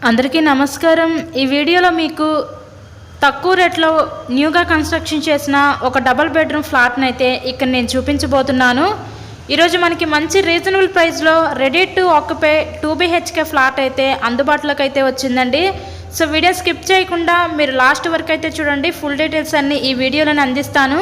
అందరికీ నమస్కారం। ఈ వీడియోలో మీకు తక్కువ రేట్లో న్యూగా కన్స్ట్రక్షన్ చేసిన ఒక డబుల్ బెడ్రూమ్ ఫ్లాట్ని అయితే ఇక్కడ నేను చూపించబోతున్నాను। ఈరోజు మనకి మంచి రీజనబుల్ ప్రైస్లో ready to occupy 2 BHK flat అయితే అందుబాటులోకి అయితే వచ్చిందండి। సో వీడియో స్కిప్ చేయకుండా మీరు లాస్ట్ వరకు అయితే చూడండి, ఫుల్ డీటెయిల్స్ అన్నీ ఈ వీడియోలోనే అందిస్తాను।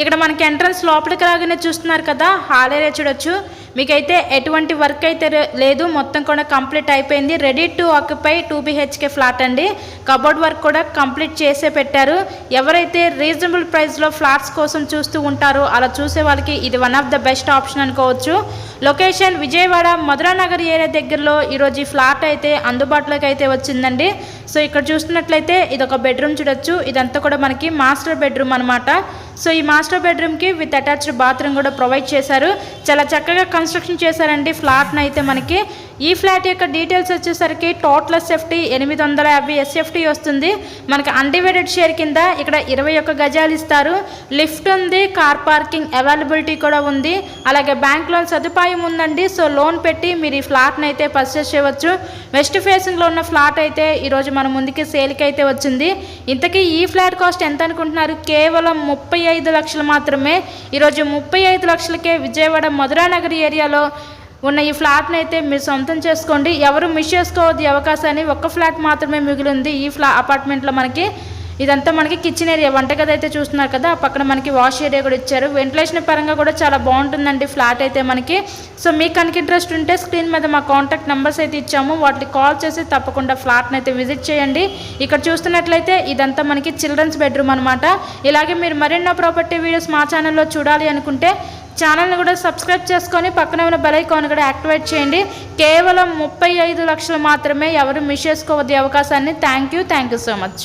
ఇక్కడ మనకి ఎంట్రన్స్ లోపలికి రాగానే చూస్తున్నారు కదా, హాల్ ఏరియా చూడొచ్చు। మీకైతే ఎటువంటి వర్క్ అయితే లేదు, మొత్తం కూడా కంప్లీట్ అయిపోయింది। Ready to occupy 2 BHK flat అండి। కబోర్డ్ వర్క్ కూడా కంప్లీట్ చేసే పెట్టారు। ఎవరైతే రీజనబుల్ ప్రైస్లో ఫ్లాట్స్ కోసం చూస్తూ ఉంటారో అలా చూసే వాళ్ళకి ఇది one of the best option అనుకోవచ్చు। లొకేషన్ విజయవాడ మధురానగర్ ఏరియా దగ్గరలో ఈరోజు ఈ ఫ్లాట్ అయితే అందుబాటులోకి అయితే వచ్చిందండి। సో ఇక్కడ చూస్తున్నట్లయితే ఇది ఒక బెడ్రూమ్ చూడొచ్చు, ఇదంతా కూడా మనకి మాస్టర్ బెడ్రూమ్ అనమాట। సో ఈ మాస్టర్ బెడ్రూమ్కి విత్ అటాచ్డ్ బాత్రూమ్ కూడా ప్రొవైడ్ చేశారు। చాలా చక్కగా కన్స్ట్రక్షన్ చేశారండి ఫ్లాట్ని అయితే మనకి। ఈ ఫ్లాట్ యొక్క డీటెయిల్స్ వచ్చేసరికి టోటల్ ఎస్ఎఫ్టీ 850 SFT వస్తుంది। మనకి అన్డివైడెడ్ షేర్ కింద ఇక్కడ 21 గజాలు ఇస్తారు। లిఫ్ట్ ఉంది, కార్ పార్కింగ్ అవైలబిలిటీ కూడా ఉంది, అలాగే బ్యాంక్ లోన్ సదుపాయం ఉందండి। సో లోన్ పెట్టి మీరు ఈ ఫ్లాట్ని అయితే పర్చేస్ చేయవచ్చు। వెస్ట్ ఫేసింగ్లో ఉన్న ఫ్లాట్ అయితే ఈరోజు మన ముందుకి సేల్కి అయితే వచ్చింది। ఇంతకీ ఈ ఫ్లాట్ కాస్ట్ ఎంత అనుకుంటున్నారు? కేవలం 35 లక్షలు మాత్రమే। ఈరోజు 35 లక్షలకే విజయవాడ మధురానగర్ ఏరియాలో ఉన్న ఈ ఫ్లాట్ని అయితే మీరు సొంతం చేసుకోండి। ఎవరు మిస్ చేసుకోవద్దు ఈ అవకాశాన్ని। ఒక్క ఫ్లాట్ మాత్రమే మిగిలింది ఈ అపార్ట్మెంట్లో మనకి। ఇదంతా మనకి కిచెన్ ఏరియా, వంటగది అయితే చూస్తున్నారు కదా, పక్కన మనకి వాష్ ఏరియా కూడా ఇచ్చారు। వెంటిలేషన్ పరంగా కూడా చాలా బాగుంటుందండి ఫ్లాట్ అయితే మనకి। సో మీకు కనుక ఇంట్రెస్ట్ ఉంటే స్క్రీన్ మీద మా కాంటాక్ట్ నెంబర్స్ అయితే ఇచ్చాము, వాటికి కాల్ చేసి తప్పకుండా ఫ్లాట్ని అయితే విజిట్ చేయండి। ఇక్కడ చూస్తున్నట్లయితే ఇదంతా మనకి చిల్డ్రన్స్ బెడ్రూమ్ అనమాట। ఇలాగే మీరు మరెన్నో ప్రాపర్టీ వీడియోస్ మా ఛానల్లో చూడాలి అనుకుంటే ఛానల్ని కూడా సబ్స్క్రైబ్ చేసుకొని పక్కన ఉన్న బెల్ ఐకాన్ కూడా యాక్టివేట్ చేయండి। కేవలం 35 లక్షలు మాత్రమే, ఎవరు మిస్ చేసుకోవద్దు అవకాశాన్ని। Thank you so much.